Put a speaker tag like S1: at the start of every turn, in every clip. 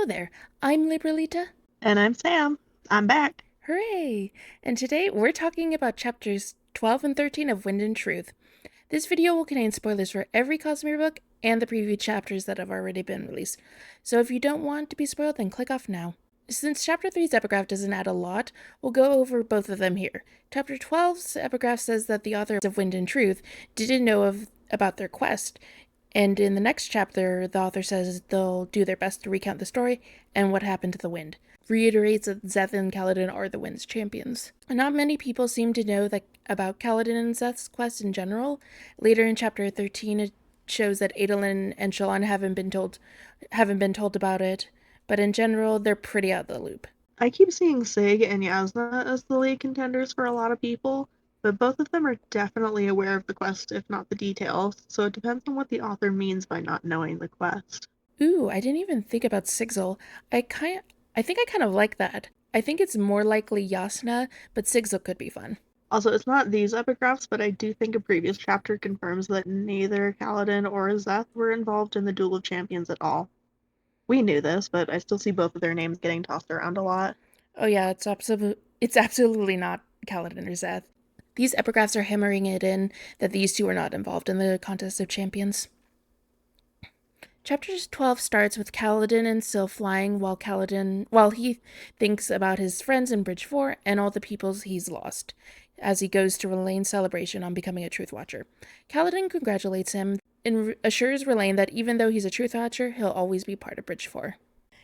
S1: Hello there, I'm Liberalita.
S2: And I'm Sam. I'm back.
S1: Hooray! And today we're talking about chapters 12 and 13 of Wind and Truth. This video will contain spoilers for every Cosmere book and the preview chapters that have already been released. So if you don't want to be spoiled, then click off now. Since chapter 3's epigraph doesn't add a lot, we'll go over both of them here. Chapter 12's epigraph says that the author of Wind and Truth didn't know about their quest, and in the next chapter, the author says they'll do their best to recount the story and what happened to the wind. Reiterates that Zeth and Kaladin are the wind's champions. Not many people seem to know about Kaladin and Zeth's quest in general. Later in chapter 13, it shows that Adolin and Shallan haven't been told about it, but in general, they're pretty out of the loop.
S2: I keep seeing Sig and Yasna as the lead contenders for a lot of people, but both of them are definitely aware of the quest, if not the details, so it depends on what the author means by not knowing the quest.
S1: Ooh, I didn't even think about Sigil. I think I kind of like that. I think it's more likely Yasna, but Sigil could be fun.
S2: Also, it's not these epigraphs, but I do think a previous chapter confirms that neither Kaladin or Zeth were involved in the Duel of Champions at all. We knew this, but I still see both of their names getting tossed around a lot.
S1: Oh yeah, it's absolutely not Kaladin or Zeth. These epigraphs are hammering it in that these two are not involved in the contest of champions. Chapter 12 starts with Kaladin and Syl flying while he thinks about his friends in Bridge 4 and all the peoples he's lost, as he goes to Relane's celebration on becoming a Truth Watcher. Kaladin congratulates him and assures Relane that even though he's a Truth Watcher, he'll always be part of Bridge 4.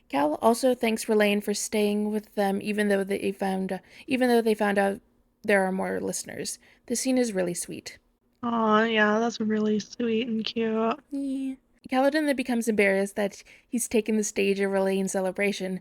S1: Cal also thanks Relane for staying with them even though they found out there are more listeners. The scene is really sweet.
S2: Aw, yeah, that's really sweet and cute.
S1: Yeah. Kaladin then becomes embarrassed that he's taken the stage of Relane's celebration,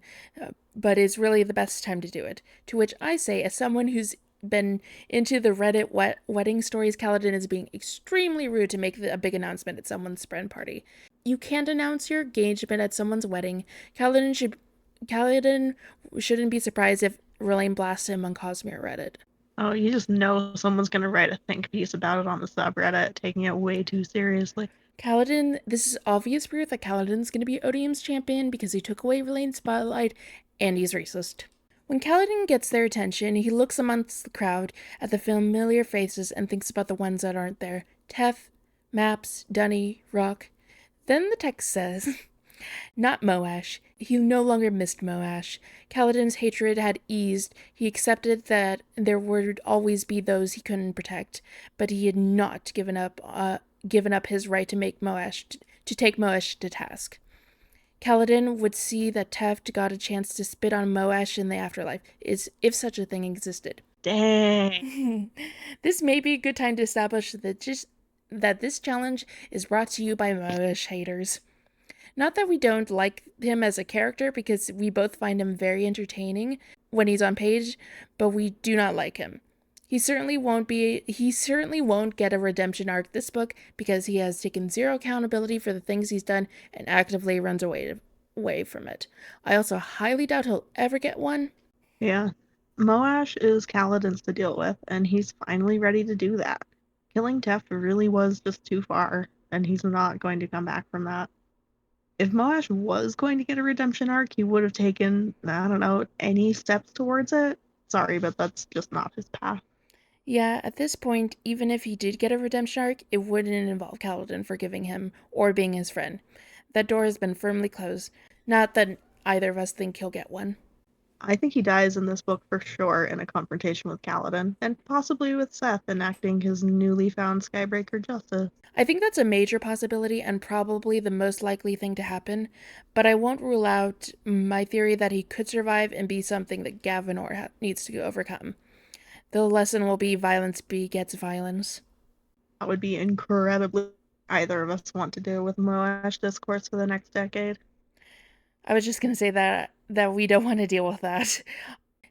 S1: but it's really the best time to do it. To which I say, as someone who's been into the Reddit wedding stories, Kaladin is being extremely rude to make a big announcement at someone's friend party. You can't announce your engagement at someone's wedding. Kaladin shouldn't be surprised if Relane blasts him on Cosmere Reddit.
S2: Oh, you just know someone's gonna write a think piece about it on the subreddit, taking it way too seriously.
S1: Kaladin, this is obvious proof that Kaladin's going to be Odium's champion because he took away Relane's spotlight and he's racist. When Kaladin gets their attention, he looks amongst the crowd at the familiar faces and thinks about the ones that aren't there. Tef, Maps, Dunny, Rock. Then the text says, not Moash. He no longer missed Moash. Kaladin's hatred had eased. He accepted that there would always be those he couldn't protect, but he had not given up his right to take Moash to task. Kaladin would see that Teft got a chance to spit on Moash in the afterlife, if such a thing existed.
S2: Dang.
S1: This may be a good time to establish that this challenge is brought to you by Moash haters. Not that we don't like him as a character, because we both find him very entertaining when he's on page, but we do not like him. He certainly won't get a redemption arc this book because he has taken zero accountability for the things he's done and actively runs away from it. I also highly doubt he'll ever get one.
S2: Yeah. Moash is Kaladin's to deal with, and he's finally ready to do that. Killing Teft really was just too far, and he's not going to come back from that. If Moash was going to get a redemption arc, he would have taken, I don't know, any steps towards it. Sorry, but that's just not his path.
S1: Yeah, at this point, even if he did get a redemption arc, it wouldn't involve Kaladin forgiving him or being his friend. That door has been firmly closed. Not that either of us think he'll get one.
S2: I think he dies in this book for sure in a confrontation with Kaladin, and possibly with Seth enacting his newly found Skybreaker justice.
S1: I think that's a major possibility and probably the most likely thing to happen, but I won't rule out my theory that he could survive and be something that Gavinor needs to overcome. The lesson will be violence begets violence.
S2: That would be incredibly either of us want to do with Moash discourse for the next decade.
S1: I was just gonna say that we don't want to deal with that.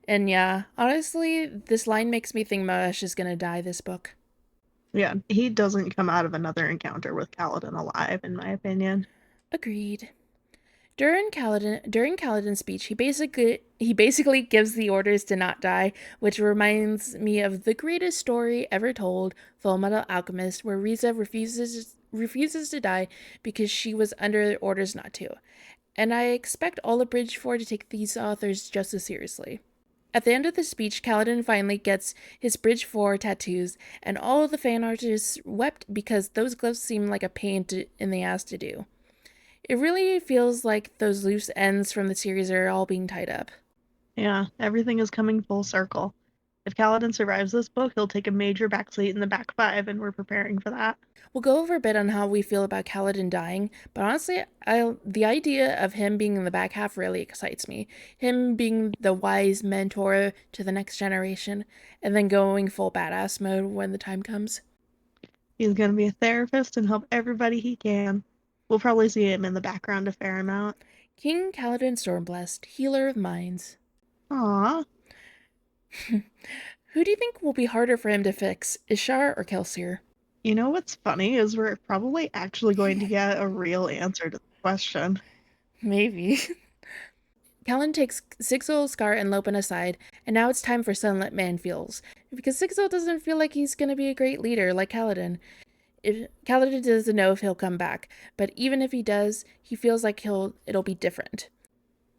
S1: And yeah, honestly, this line makes me think Moash is gonna die this book.
S2: Yeah, he doesn't come out of another encounter with Kaladin alive, in my opinion.
S1: Agreed. Kaladin's speech, he basically gives the orders to not die, which reminds me of the greatest story ever told, Full Metal Alchemist, where Riza refuses to die because she was under orders not to. and I expect all of Bridge 4 to take these authors just as seriously. At the end of the speech, Kaladin finally gets his Bridge 4 tattoos, and all of the fan artists wept because those gloves seem like a pain in the ass to do. It really feels like those loose ends from the series are all being tied up.
S2: Yeah, everything is coming full circle. If Kaladin survives this book, he'll take a major backseat in the back five, and we're preparing for that.
S1: We'll go over a bit on how we feel about Kaladin dying, but honestly, the idea of him being in the back half really excites me. Him being the wise mentor to the next generation, and then going full badass mode when the time comes.
S2: He's going to be a therapist and help everybody he can. We'll probably see him in the background a fair amount.
S1: King Kaladin Stormblessed, healer of minds.
S2: Aww.
S1: Who do you think will be harder for him to fix, Ishar or Kelsier?
S2: You know what's funny is we're probably actually going to get a real answer to the question.
S1: Maybe. Kaladin takes Sigil, Scar, and Lopen aside, and now it's time for Sunlit Man feels. Because Sigil doesn't feel like he's gonna be a great leader like Kaladin. Kaladin doesn't know if he'll come back, but even if he does, he feels like it'll be different.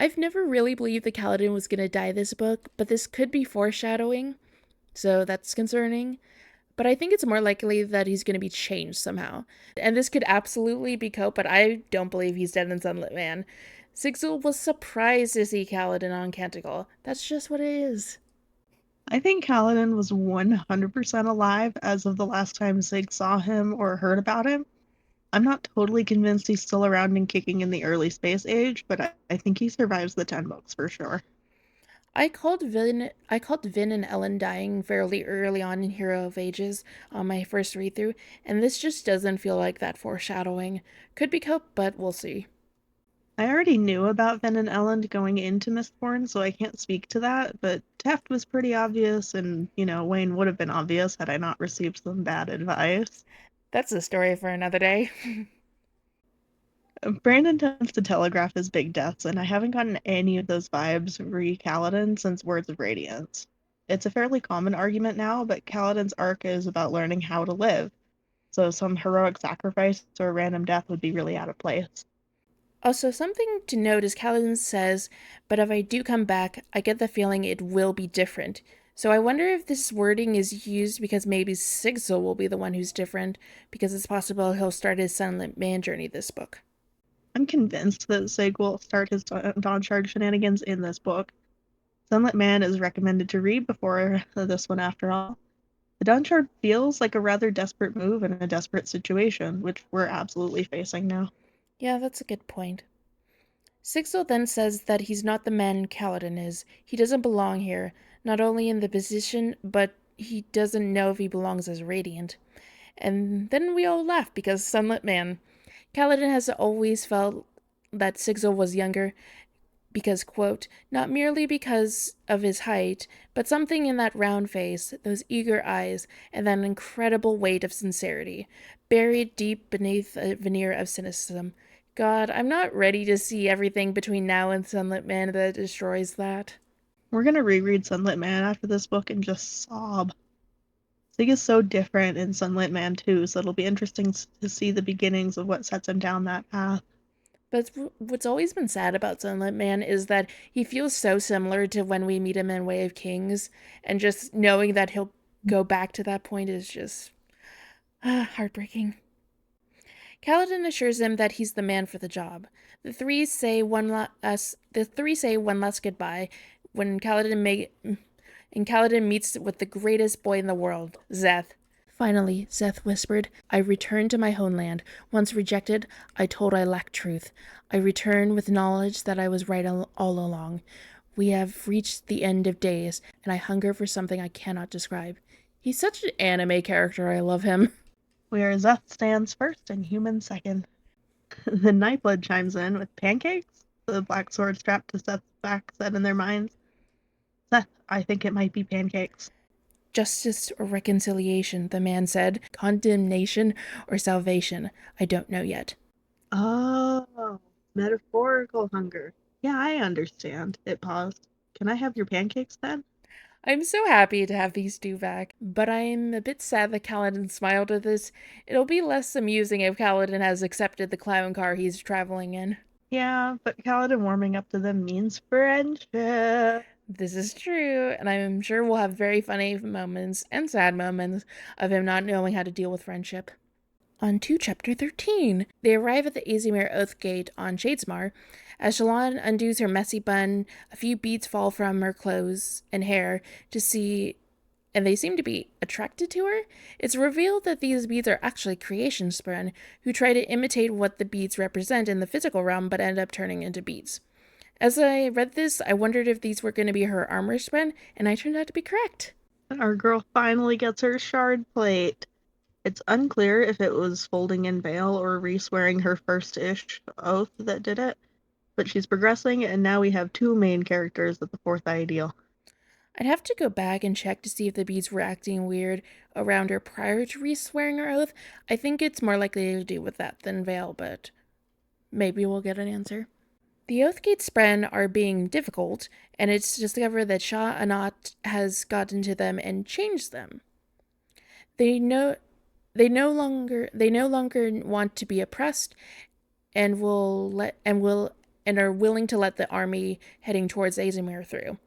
S1: I've never really believed that Kaladin was gonna die this book, but this could be foreshadowing, so that's concerning. But I think it's more likely that he's going to be changed somehow. And this could absolutely be Cope, but I don't believe he's dead in Sunlit Man. Sigil was surprised to see Kaladin on Canticle. That's just what it is.
S2: I think Kaladin was 100% alive as of the last time Sig saw him or heard about him. I'm not totally convinced he's still around and kicking in the early space age, but I think he survives the 10 books for sure.
S1: I called Vin and Ellen dying fairly early on in Hero of Ages on my first read through, and this just doesn't feel like that foreshadowing. Could be Cope, but we'll see.
S2: I already knew about Ven and Elend going into Mistborn, so I can't speak to that, but Teft was pretty obvious, and, Wayne would have been obvious had I not received some bad advice.
S1: That's a story for another day.
S2: Brandon tends to telegraph his big deaths, and I haven't gotten any of those vibes re Kaladin since Words of Radiance. It's a fairly common argument now, but Kaladin's arc is about learning how to live, so some heroic sacrifice or a random death would be really out of place.
S1: Also, something to note is Kaladin says, but if I do come back, I get the feeling it will be different. So I wonder if this wording is used because maybe Sigil will be the one who's different, because it's possible he'll start his Sunlit Man journey this book.
S2: I'm convinced that Sig will start his Dawn Shard shenanigans in this book. Sunlit Man is recommended to read before this one, after all. The Dawn Shard feels like a rather desperate move in a desperate situation, which we're absolutely facing now.
S1: Yeah, that's a good point. Sigil then says that he's not the man Kaladin is. He doesn't belong here, not only in the position, but he doesn't know if he belongs as Radiant. And then we all laugh because Sunlit Man. Kaladin has always felt that Sigil was younger because, quote, not merely because of his height, but something in that round face, those eager eyes, and that incredible weight of sincerity, buried deep beneath a veneer of cynicism. God, I'm not ready to see everything between now and Sunlit Man that destroys that.
S2: We're gonna reread Sunlit Man after this book and just sob. Sig is so different in Sunlit Man too, so it'll be interesting to see the beginnings of what sets him down that path.
S1: But what's always been sad about Sunlit Man is that he feels so similar to when we meet him in Way of Kings, and just knowing that he'll go back to that point is just heartbreaking. Kaladin assures him that he's the man for the job. The three say one last goodbye when Kaladin meets with the greatest boy in the world, Zeth. Finally, Zeth whispered, I return to my homeland. Once rejected, I told I lacked truth. I return with knowledge that I was right all along. We have reached the end of days, and I hunger for something I cannot describe. He's such an anime character, I love him.
S2: Where Zeth stands first and human second. The Nightblood chimes in with pancakes, the black sword strapped to Seth's back said in their minds. Seth, I think it might be pancakes.
S1: Justice or reconciliation, the man said. Condemnation or salvation, I don't know yet.
S2: Oh, metaphorical hunger. Yeah, I understand. It paused. Can I have your pancakes then?
S1: I'm so happy to have these two back, but I'm a bit sad that Kaladin smiled at this. It'll be less amusing if Kaladin has accepted the clown car he's traveling in.
S2: Yeah, but Kaladin warming up to them means friendship.
S1: This is true, and I'm sure we'll have very funny moments and sad moments of him not knowing how to deal with friendship. On to Chapter 13. They arrive at the Azimir Oath Gate on Shadesmar. As Shallan undoes her messy bun, a few beads fall from her clothes and hair to see, and they seem to be attracted to her. It's revealed that these beads are actually creation spren, who try to imitate what the beads represent in the physical realm but end up turning into beads. As I read this, I wondered if these were going to be her armor spren, and I turned out to be correct.
S2: Our girl finally gets her shard plate. It's unclear if it was folding in Veil or re-swearing her first-ish oath that did it, but she's progressing, and now we have two main characters at the fourth ideal.
S1: I'd have to go back and check to see if the beads were acting weird around her prior to re-swearing her oath. I think it's more likely to do with that than Veil, but maybe we'll get an answer. The Oathgate Spren are being difficult, and it's discovered that Shah Anat has gotten to them and changed them. They know they no longer want to be oppressed and are willing to let the army heading towards Azimir through.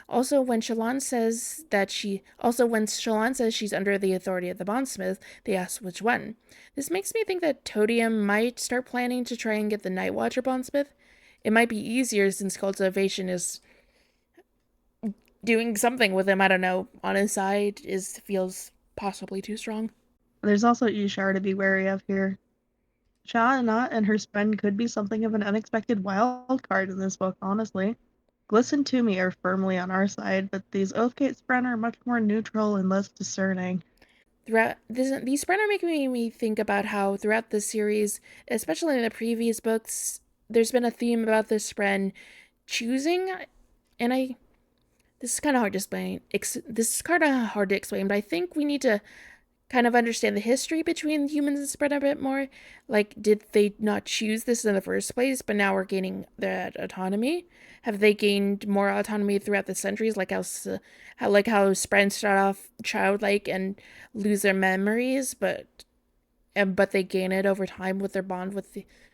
S1: Also, when Shallan says she's under the authority of the bondsmith, they ask which one. This makes me think that Todium might start planning to try and get the Night Watcher bondsmith. It might be easier since cultivation is doing something with him. I don't know. On his side is feels possibly too strong.
S2: There's also Ishar to be wary of here. Shah Anat and her spren could be something of an unexpected wild card in this book, honestly. Gliss and Toomey are firmly on our side, but these Oathgate spren are much more neutral and less discerning.
S1: These spren are making me think about how throughout the series, especially in the previous books, there's been a theme about the spren choosing, and I this is kind of hard to explain. This is kind of hard to explain, but I think we need to kind of understand the history between humans and spren a bit more. Like, did they not choose this in the first place, but now we're gaining that autonomy? Have they gained more autonomy throughout the centuries, like how spren start off childlike and lose their memories, but they gain it over time with their bond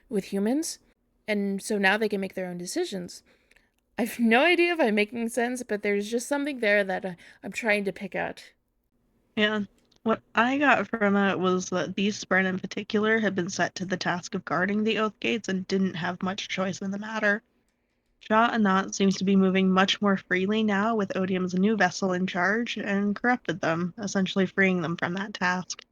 S1: with humans, and so now they can make their own decisions. I have no idea if I'm making sense, but there's just something there that I'm trying to pick out.
S2: And what I got from it was that these spren in particular had been set to the task of guarding the Oath Gates and didn't have much choice in the matter. Shah Anat seems to be moving much more freely now with Odium's new vessel in charge and corrupted them, essentially freeing them from that task.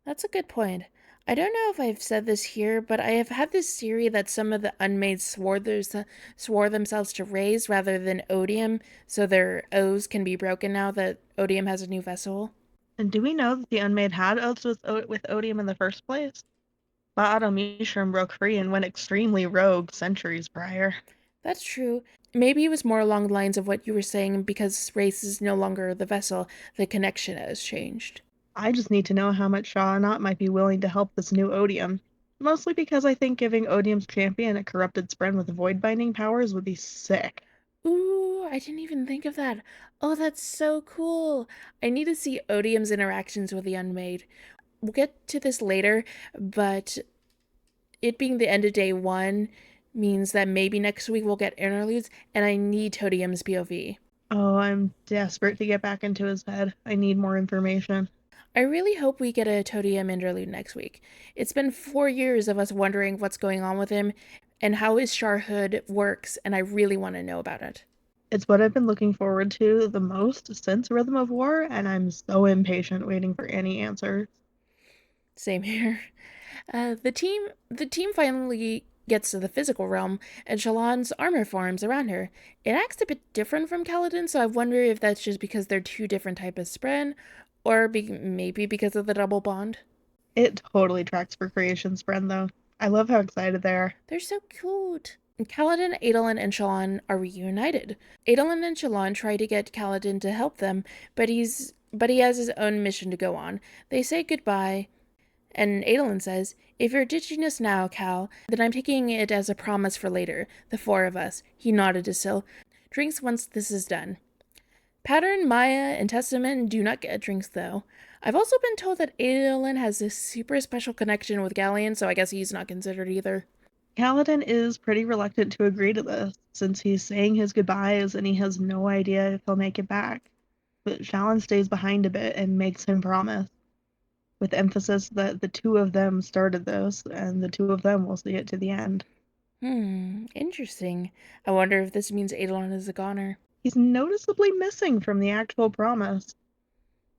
S1: That's a good point. I don't know if I've said this here, but I have had this theory that some of the unmade swore themselves to raise rather than odium, so their oaths can be broken now that odium has a new vessel.
S2: And do we know that the Unmade had oaths with Odium in the first place? Ba'ad al-Mishram broke free and went extremely rogue centuries prior.
S1: That's true. Maybe it was more along the lines of what you were saying because race is no longer the vessel, the connection has changed.
S2: I just need to know how much Shah Anat might be willing to help this new Odium. Mostly because I think giving Odium's champion a corrupted spren with void binding powers would be sick.
S1: Ooh, I didn't even think of that. Oh, that's so cool. I need to see Odium's interactions with the Unmade. We'll get to this later, but it being the end of day one means that maybe next week we'll get interludes, and I need Todium's POV.
S2: Oh, I'm desperate to get back into his head. I need more information.
S1: I really hope we get a Todium interlude next week. It's been 4 years of us wondering what's going on with him and how his Sharhood works, and I really want to know about it.
S2: It's what I've been looking forward to the most since Rhythm of War, and I'm so impatient waiting for any answers.
S1: Same here. The team finally gets to the physical realm, and Shallan's armor forms around her. It acts a bit different from Kaladin, so I wonder if that's just because they're two different types of spren, or maybe because of the double bond.
S2: It totally tracks for Creation's friend, though. I love how excited they are.
S1: They're so cute. Kaladin, Adolin, and Shallan are reunited. Adolin and Shallan try to get Kaladin to help them, but he has his own mission to go on. They say goodbye, and Adolin says, "If you're ditching us now, Cal, then I'm taking it as a promise for later, the four of us." He nodded to Syl. "Drinks once this is done." Pattern, Maya, and Testament do not get drinks, though. I've also been told that Adolin has this super special connection with Galleon, so I guess he's not considered either.
S2: Kaladin is pretty reluctant to agree to this, since he's saying his goodbyes and he has no idea if he'll make it back. But Shallan stays behind a bit and makes him promise, with emphasis that the two of them started this, and the two of them will see it to the end.
S1: Interesting. I wonder if this means Adolin is a goner.
S2: He's noticeably missing from the actual promise.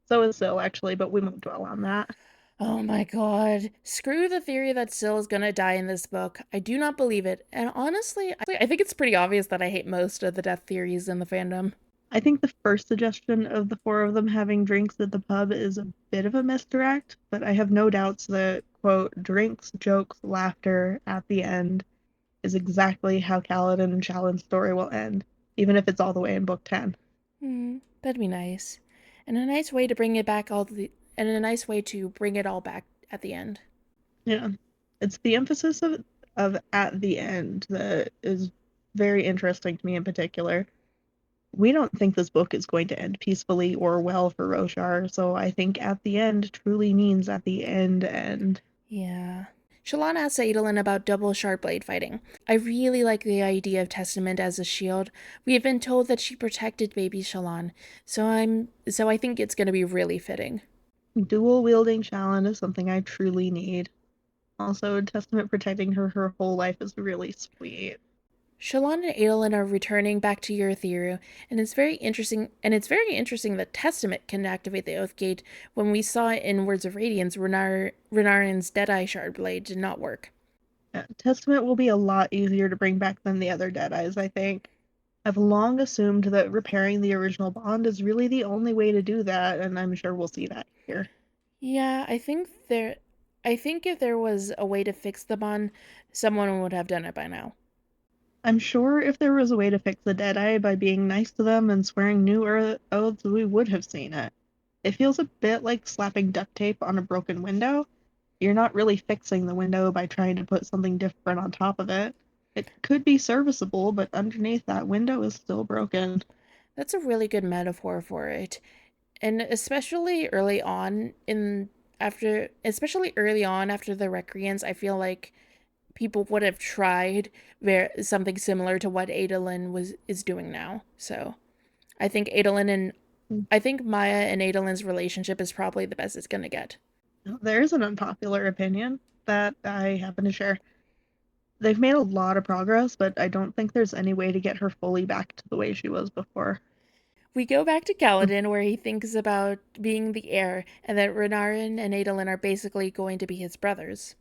S2: So is Syl, actually, but we won't dwell on that.
S1: Oh my god. Screw the theory that Syl is gonna die in this book. I do not believe it. And honestly, I think it's pretty obvious that I hate most of the death theories in the fandom.
S2: I think the first suggestion of the four of them having drinks at the pub is a bit of a misdirect, but I have no doubts that, quote, drinks, jokes, laughter at the end is exactly how Kaladin and Shallan's story will end, even if it's all the way in book 10.
S1: That'd be nice. And a nice way to bring it back all the and a nice way to bring it all back at the end.
S2: Yeah. It's the emphasis of at the end that is very interesting to me in particular. We don't think this book is going to end peacefully or well for Roshar, so I think at the end truly means at the end.
S1: Yeah. Shallan asks Adolin about double sharp blade fighting. I really like the idea of Testament as a shield. We have been told that she protected baby Shallan, so I think it's gonna be really fitting.
S2: Dual wielding Shallan is something I truly need. Also, Testament protecting her whole life is really sweet.
S1: Shallan and Adolin are returning back to Urithiru, and it's very interesting. And it's very interesting that Testament can activate the Oath Gate when we saw it in Words of Radiance. Renarin's Deadeye Shard blade did not work.
S2: Yeah, Testament will be a lot easier to bring back than the other Deadeyes, I think. I've long assumed that repairing the original bond is really the only way to do that, and I'm sure we'll see that here.
S1: Yeah, I think if there was a way to fix the bond, someone would have done it by now.
S2: I'm sure if there was a way to fix the Deadeye by being nice to them and swearing new oaths, we would have seen it. It feels a bit like slapping duct tape on a broken window. You're not really fixing the window by trying to put something different on top of it. It could be serviceable, but underneath that window is still broken.
S1: That's a really good metaphor for it. And especially early on after the Recreants, I feel like people would have tried something similar to what Adolin was is doing now. So I think Adolin and I think Maya and Adolin's relationship is probably the best it's gonna get.
S2: There's an unpopular opinion that I happen to share. They've made a lot of progress, but I don't think there's any way to get her fully back to the way she was before.
S1: We go back to Kaladin where he thinks about being the heir and that Renarin and Adolin are basically going to be his brothers.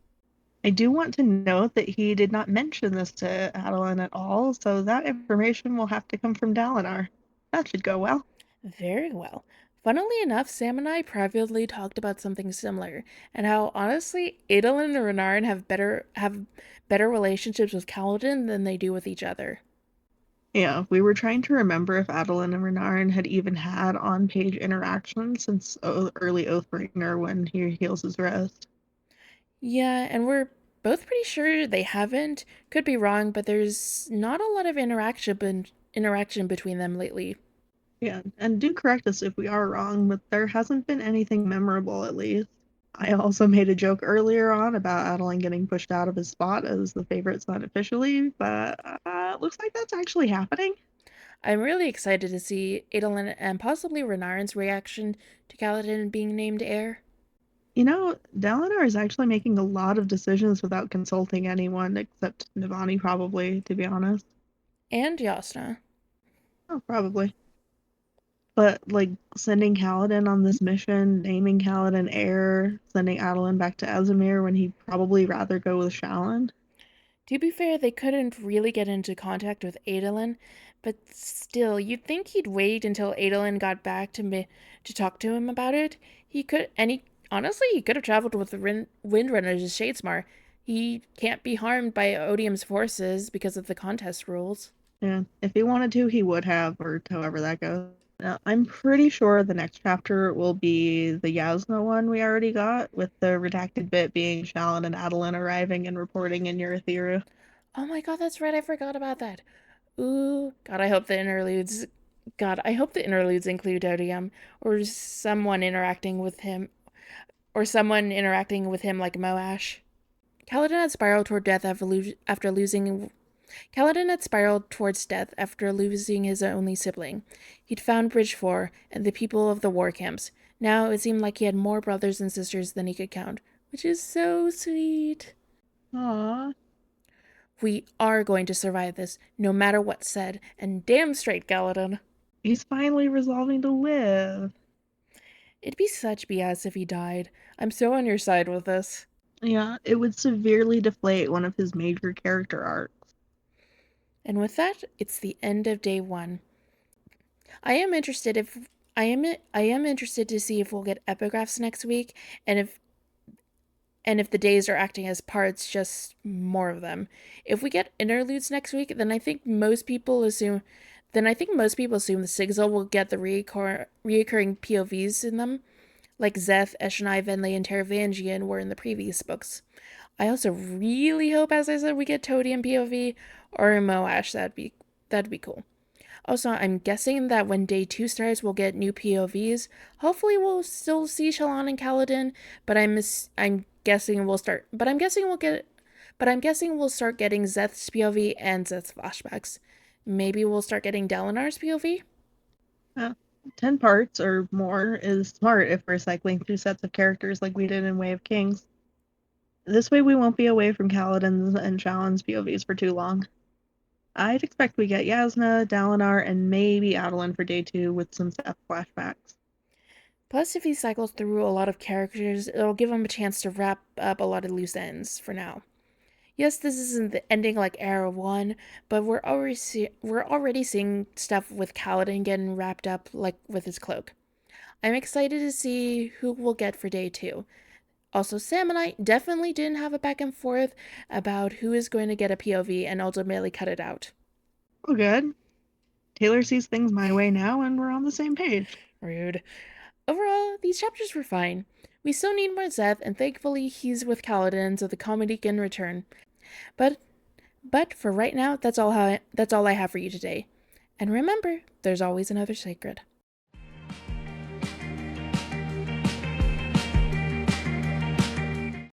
S2: I do want to note that he did not mention this to Adeline at all, so that information will have to come from Dalinar. That should go well.
S1: Very well. Funnily enough, Sam and I privately talked about something similar, and how honestly, Adolin and Renarin have better relationships with Kaladin than they do with each other.
S2: Yeah, we were trying to remember if Adeline and Renarin had even had on-page interaction since early Oathbringer when he heals his wrist.
S1: Yeah, and we're both pretty sure they haven't. Could be wrong, but there's not a lot of interaction between them lately.
S2: Yeah, and do correct us if we are wrong, but there hasn't been anything memorable at least. I also made a joke earlier on about Adeline getting pushed out of his spot as the favorite son officially, but looks like that's actually happening.
S1: I'm really excited to see Adolin and possibly Renarin's reaction to Kaladin being named heir.
S2: You know, Dalinar is actually making a lot of decisions without consulting anyone except Navani, probably, to be honest.
S1: And Yasna.
S2: Oh, probably. But, like, sending Kaladin on this mission, naming Kaladin heir, sending Adeline back to Azamir when he'd probably rather go with Shallan.
S1: To be fair, they couldn't really get into contact with Adolin, but still, you'd think he'd wait until Adolin got back to talk to him about it. Honestly, he could have traveled with the Windrunners to Shadesmar. He can't be harmed by Odium's forces because of the contest rules.
S2: Yeah, if he wanted to, he would have, or however that goes. Now, I'm pretty sure the next chapter will be the Yasna one we already got, with the redacted bit being Shallan and Adeline arriving and reporting in Urithiru.
S1: Oh my god, that's right, I forgot about that. Ooh, God, I hope the interludes include Odium or someone interacting with him like Moash. Kaladin had spiraled toward death after losing Kaladin had spiraled towards death after losing his only sibling. He'd found Bridge 4 and the people of the war camps. Now it seemed like he had more brothers and sisters than he could count, which is so sweet.
S2: Aww.
S1: We are going to survive this, no matter what's said, and damn straight, Kaladin.
S2: He's finally resolving to live.
S1: It'd be such BS if he died. I'm so on your side with this.
S2: Yeah, it would severely deflate one of his major character arcs.
S1: And with that, it's the end of day 1. I am interested to see if we'll get epigraphs next week, and if the days are acting as parts, just more of them. If we get interludes next week, then I think most people assume the Sigil will get the reoccurring POVs in them, like Zeth, Eshonai, Venli, and Taravangian were in the previous books. I also really hope, as I said, we get Toady and POV or Moash. That'd be cool. Also, I'm guessing that when day 2 starts, we'll get new POVs. Hopefully, we'll still see Shallan and Kaladin, but I'm guessing we'll start. But I'm guessing we'll start getting Zeth's POV and Zeth's flashbacks. Maybe we'll start getting Dalinar's POV.
S2: 10 parts or more is smart if we're cycling through sets of characters like we did in Way of Kings. This way we won't be away from Kaladin's and Shallan's POVs for too long. I'd expect we get Yasna, Dalinar, and maybe Adolin for day 2 with some Seth flashbacks.
S1: Plus, if he cycles through a lot of characters, it'll give him a chance to wrap up a lot of loose ends for now. Yes, this isn't the ending like Era 1, but we're already seeing stuff with Kaladin getting wrapped up like with his cloak. I'm excited to see who we'll get for day 2. Also, Sam and I definitely didn't have a back and forth about who is going to get a POV and ultimately cut it out.
S2: Oh, good. Taylor sees things my way now, and we're on the same page.
S1: Rude. Overall, these chapters were fine. We still need more Zeth, and thankfully he's with Kaladin, so the comedy can return. But for right now, that's all I have for you today. And remember, there's always another sacred.